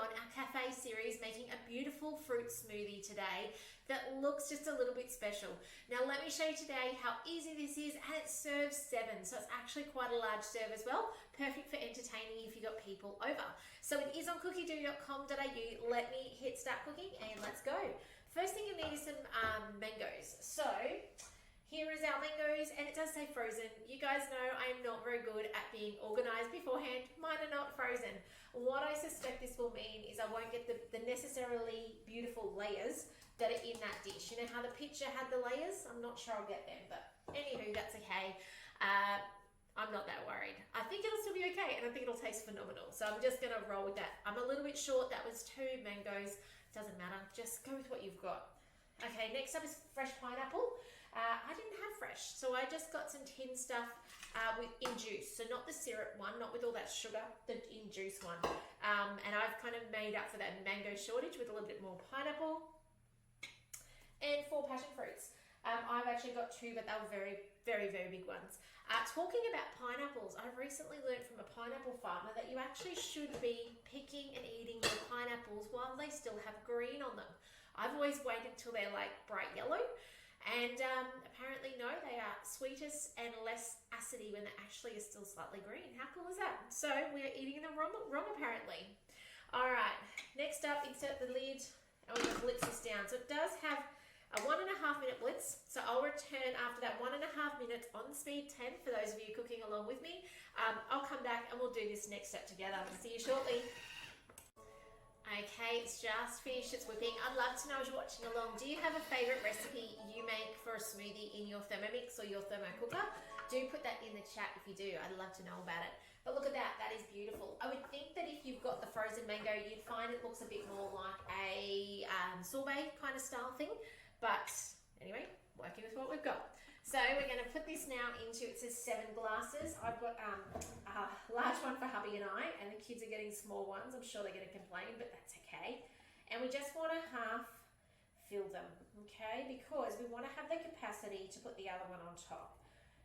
on our cafe series, making a beautiful fruit smoothie today that looks just a little bit special. Now let me show you today how easy this is, and it serves 7, so it's actually quite a large serve as well, perfect for entertaining if you've got people over. So it is on cookiedough.com.au. Let me hit start cooking and let's go. First thing you need is some mangoes. So here is our mangoes, and it does say frozen. You guys know I am not very good at being organized beforehand. Mine are not frozen. What I suspect this will mean is I won't get the necessarily beautiful layers that are in that dish. You know how the picture had the layers? I'm not sure I'll get them, but anywho, that's okay. I'm not that worried. I think it'll still be okay, and I think it'll taste phenomenal. So I'm just gonna roll with that. I'm a little bit short. That was 2 mangoes. Doesn't matter. Just go with what you've got. Okay, next up is fresh pineapple. I didn't have fresh, so I just got some tin stuff in juice. So not the syrup one, not with all that sugar, the in juice one. And I've kind of made up for that mango shortage with a little bit more pineapple. And 4 passion fruits. I've actually got 2, but they were very, very, very big ones. Talking about pineapples, I've recently learned from a pineapple farmer that you actually should be picking and eating your pineapples while they still have green on them. I've always waited till they're like bright yellow, and apparently no, they are sweetest and less acidy when they actually are still slightly green. How cool is that? So we're eating them wrong apparently. All right, next up, insert the lid, and we're going to blitz this down. So it does have a 1.5 minute blitz, so I'll return after that 1.5 minutes on speed 10 for those of you cooking along with me. I'll come back and we'll do this next step together. See you shortly. Okay, it's just finished, it's whipping. I'd love to know as you're watching along, do you have a favourite recipe you make for a smoothie in your Thermomix or your thermocooker? Do put that in the chat if you do, I'd love to know about it. But look at that, that is beautiful. I would think that if you've got the frozen mango, you'd find it looks a bit more like a sorbet kind of style thing. But anyway, working with what we've got. So we're going to put this now into, it says 7 glasses. I've got a large one for hubby and I, and the kids are getting small ones. I'm sure they're going to complain, but that's okay. And we just want to half fill them, okay? Because we want to have the capacity to put the other one on top.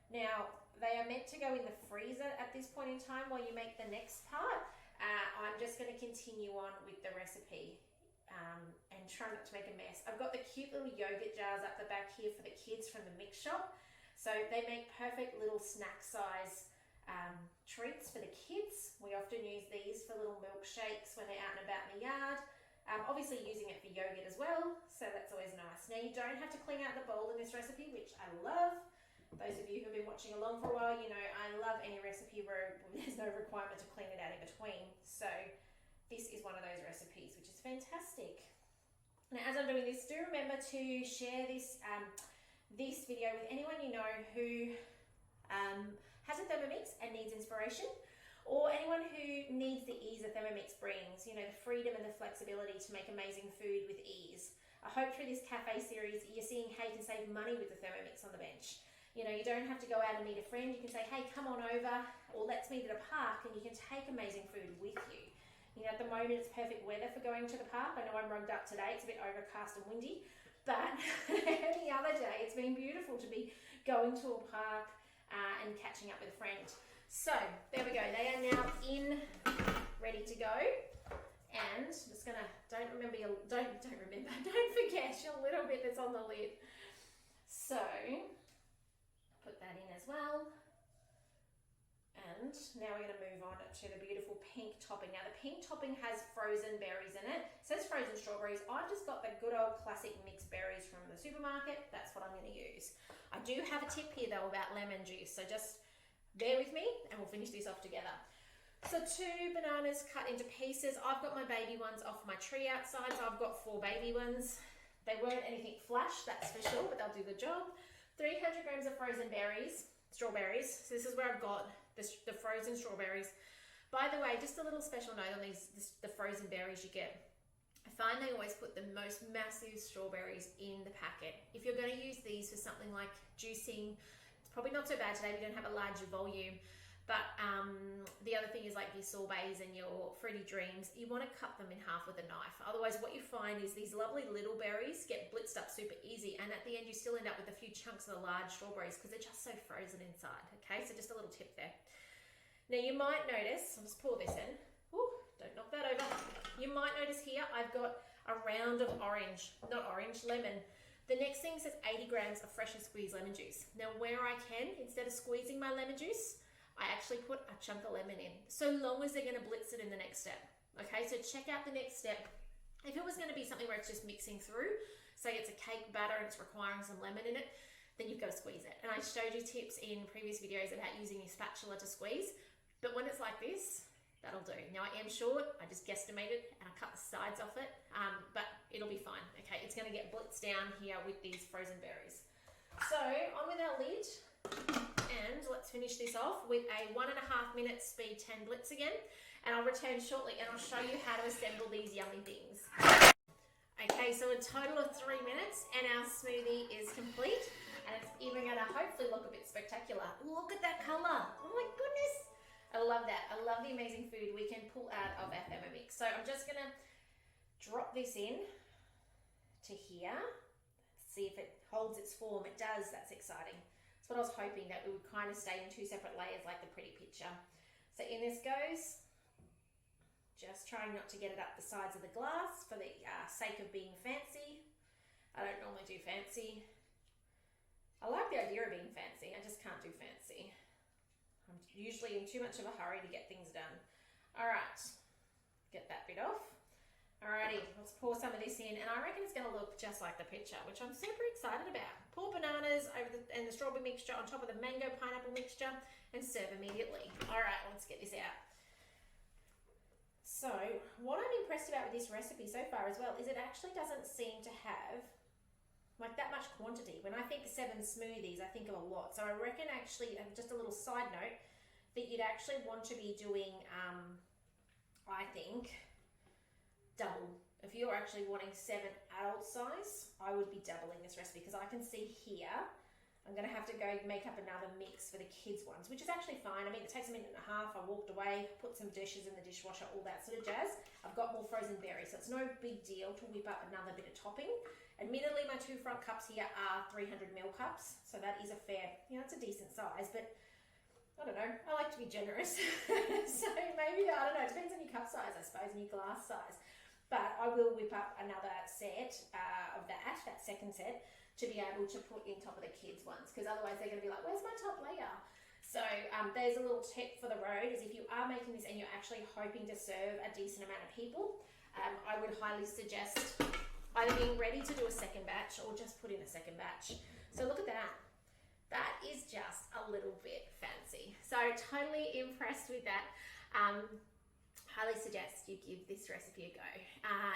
Now, they are meant to go in the freezer at this point in time while you make the next part. I'm just going to continue on with the recipe. And try not to make a mess. I've got the cute little yogurt jars up the back here for the kids from the mix shop. So they make perfect little snack size treats for the kids. We often use these for little milkshakes when they're out and about in the yard. Obviously using it for yogurt as well, so that's always nice. Now you don't have to clean out the bowl in this recipe, which I love. Those of you who have been watching along for a while, you know I love any recipe where there's no requirement to clean it out in between. So this is one of those recipes, which is fantastic. Now, as I'm doing this, do remember to share this this video with anyone you know who has a Thermomix and needs inspiration, or anyone who needs the ease that Thermomix brings, you know, the freedom and the flexibility to make amazing food with ease. I hope through this cafe series, you're seeing how you can save money with the Thermomix on the bench. You know, you don't have to go out and meet a friend. You can say, hey, come on over, or let's meet at a park, and you can take amazing food with you. You know, at the moment it's perfect weather for going to the park. I know I'm rugged up today, it's a bit overcast and windy, but any other day it's been beautiful to be going to a park and catching up with a friend. So there we go, they are now in, ready to go. And I'm just gonna, don't forget your little bit that's on the lid. So put that in as well. And now we're going to move on to the beautiful pink topping. Now the pink topping has frozen berries in it. It says frozen strawberries. I've just got the good old classic mixed berries from the supermarket. That's what I'm going to use. I do have a tip here though about lemon juice. So just bear with me and we'll finish this off together. So 2 bananas cut into pieces. I've got my baby ones off my tree outside. So I've got 4 baby ones. They weren't anything flash, that's for sure, but they'll do the job. 300 grams of frozen berries. Strawberries. So this is where I've got the frozen strawberries. By the way, just a little special note on the frozen berries you get. I find they always put the most massive strawberries in the packet. If you're going to use these for something like juicing, it's probably not so bad today. We don't have a larger volume. But the other thing is like your sorbets and your fruity dreams, you want to cut them in half with a knife. Otherwise what you find is these lovely little berries get blitzed up super easy, and at the end you still end up with a few chunks of the large strawberries because they're just so frozen inside. Okay, so just a little tip there. Now you might notice, I'll just pour this in. Ooh, don't knock that over. You might notice here I've got a round of lemon. The next thing says 80 grams of freshly squeezed lemon juice. Now where I can, instead of squeezing my lemon juice, I actually put a chunk of lemon in, so long as they're going to blitz it in the next step. Okay, so check out the next step. If it was going to be something where it's just mixing through, say it's a cake batter and it's requiring some lemon in it, then you've got to squeeze it. And I showed you tips in previous videos about using your spatula to squeeze, but when it's like this, that'll do. Now I am short, I just guesstimated and I cut the sides off it, but it'll be fine. Okay, it's gonna get blitzed down here with these frozen berries. So on with our lid, and let's finish this off with a 1.5 minute speed 10 blitz again, and I'll return shortly and I'll show you how to assemble these yummy things. Okay, so a total of 3 minutes and our smoothie is complete, and it's even gonna hopefully look a bit spectacular. Look at that color, oh my goodness. I love that. I love the amazing food we can pull out of our Thermomix. So I'm just gonna drop this in to here. See if it holds its form. It does, that's exciting. That's what I was hoping, that it would kind of stay in 2 separate layers like the pretty picture. So in this goes. Just trying not to get it up the sides of the glass for the sake of being fancy. I don't normally do fancy. I like the idea of being fancy, I just can't do fancy. I'm usually in too much of a hurry to get things done. All right, get that bit off. Alrighty, let's pour some of this in, and I reckon it's gonna look just like the picture, which I'm super excited about. Pour bananas and the strawberry mixture on top of the mango pineapple mixture and serve immediately. All right, let's get this out. So what I'm impressed about with this recipe so far as well is it actually doesn't seem to have like that much quantity. When I think 7 smoothies, I think of a lot. So I reckon actually, just a little side note, that you'd actually want to be doing, I think, double. If you're actually wanting 7 adult size, I would be doubling this recipe, because I can see here, I'm gonna have to go make up another mix for the kids ones, which is actually fine. I mean, it takes a minute and a half. I walked away, put some dishes in the dishwasher, all that sort of jazz. I've got more frozen berries, so it's no big deal to whip up another bit of topping. Admittedly, my 2 front cups here are 300 ml cups, so that is a fair, it's a decent size, but I don't know, I like to be generous. So maybe, I don't know, it depends on your cup size, I suppose, and your glass size. But I will whip up another set of that second set, to be able to put in top of the kids ones, because otherwise they're going to be like, where's my top layer? So there's a little tip for the road, is if you are making this and you're actually hoping to serve a decent amount of people, I would highly suggest either being ready to do a second batch or just put in a second batch. So look at that. That is just a little bit fancy. So totally impressed with that. Highly suggest you give this recipe a go.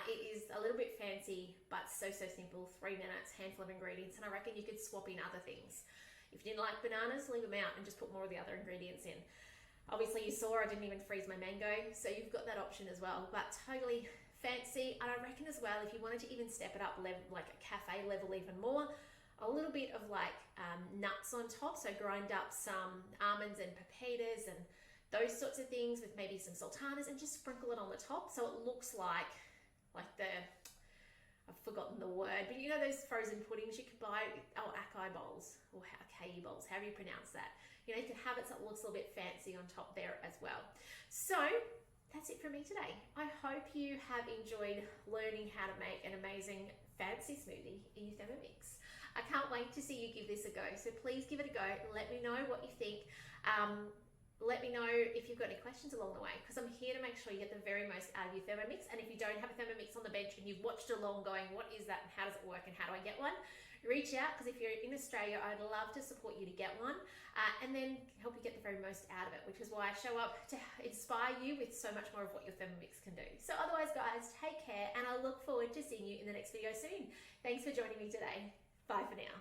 It is a little bit fancy, but so simple. 3 minutes, handful of ingredients, and I reckon you could swap in other things. If you didn't like bananas, leave them out and just put more of the other ingredients in. Obviously you saw I didn't even freeze my mango, so you've got that option as well, but totally fancy. And I reckon as well, if you wanted to even step it up like a cafe level even more, a little bit of like nuts on top, so grind up some almonds and pepitas and those sorts of things with maybe some sultanas, and just sprinkle it on the top so it looks like the, I've forgotten the word, but you know those frozen puddings you could buy, acai bowls, or acai bowls, however you pronounce that. You can have it so it looks a little bit fancy on top there as well. So that's it from me today. I hope you have enjoyed learning how to make an amazing fancy smoothie in your Thermomix. I can't wait to see you give this a go, so please give it a go. Let me know what you think. Let me know if you've got any questions along the way, because I'm here to make sure you get the very most out of your Thermomix. And if you don't have a Thermomix on the bench and you've watched along going, what is that and how does it work and how do I get one? Reach out, because if you're in Australia, I'd love to support you to get one and then help you get the very most out of it, which is why I show up to inspire you with so much more of what your Thermomix can do. So otherwise, guys, take care, and I look forward to seeing you in the next video soon. Thanks for joining me today. Bye for now.